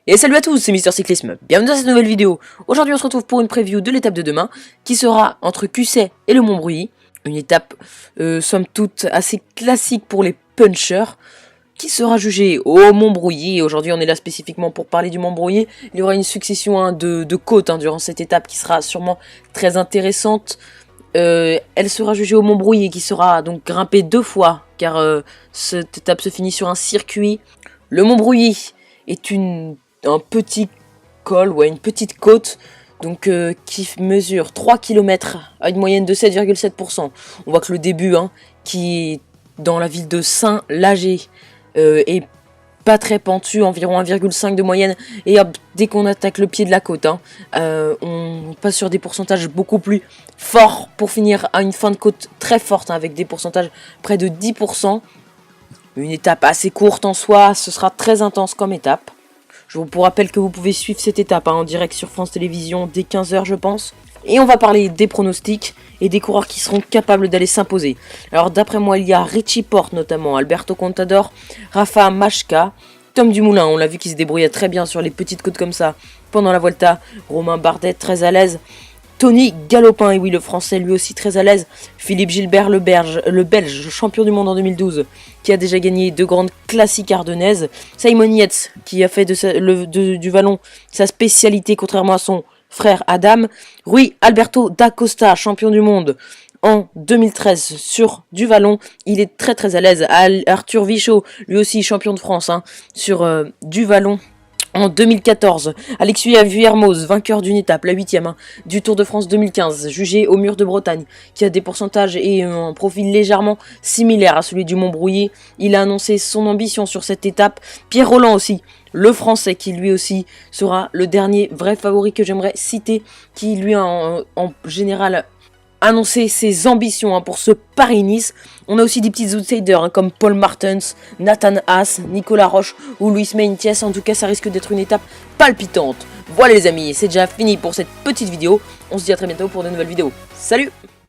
Et salut à tous, c'est Mister Cyclisme, bienvenue dans cette nouvelle vidéo. Aujourd'hui on se retrouve pour une preview de l'étape de demain, qui sera entre Cusset et le Montbrouilly. Une étape, somme toute, assez classique pour les punchers, qui sera jugée au Montbrouilly. Et aujourd'hui on est là spécifiquement pour parler du Montbrouilly. Il y aura une succession de côtes durant cette étape qui sera sûrement très intéressante. Elle sera jugée au Montbrouilly, qui sera donc grimpée 2 fois, car cette étape se finit sur un circuit. Le Montbrouilly est un petit col, une petite côte, donc qui mesure 3 km à une moyenne de 7,7%. On voit que le début, qui est dans la ville de Saint-Lager, est pas très pentu, environ 1,5 de moyenne, et hop, dès qu'on attaque le pied de la côte, on passe sur des pourcentages beaucoup plus forts pour finir à une fin de côte très forte, avec des pourcentages près de 10%. Une étape assez courte en soi, ce sera très intense comme étape. Je vous rappelle que vous pouvez suivre cette étape en direct sur France Télévisions dès 15h je pense. Et on va parler des pronostics et des coureurs qui seront capables d'aller s'imposer. Alors d'après moi il y a Richie Porte notamment, Alberto Contador, Rafa Majka, Tom Dumoulin, on l'a vu qu'il se débrouillait très bien sur les petites côtes comme ça pendant la Volta, Romain Bardet très à l'aise, Tony Galopin, et oui le français lui aussi très à l'aise, Philippe Gilbert le belge, champion du monde en 2012, qui a déjà gagné 2 grandes classiques ardennaises, Simon Yates, qui a fait du vallon sa spécialité contrairement à son frère Adam, Rui Alberto da Costa, champion du monde en 2013 sur du vallon, il est très très à l'aise, Arthur Vichot, lui aussi champion de France sur du vallon. En 2014, Alexis Vuillermoz, vainqueur d'une étape, la 8e du Tour de France 2015, jugé au Mur de Bretagne, qui a des pourcentages et un profil légèrement similaire à celui du Montbrouilly. Il a annoncé son ambition sur cette étape. Pierre Rolland aussi, le français, qui lui aussi sera le dernier vrai favori que j'aimerais citer, qui lui en général annoncer ses ambitions pour ce Paris-Nice. On a aussi des petits outsiders comme Paul Martens, Nathan Haas, Nicolas Roche ou Luis Meintjes. En tout cas, ça risque d'être une étape palpitante. Voilà les amis, c'est déjà fini pour cette petite vidéo. On se dit à très bientôt pour de nouvelles vidéos. Salut!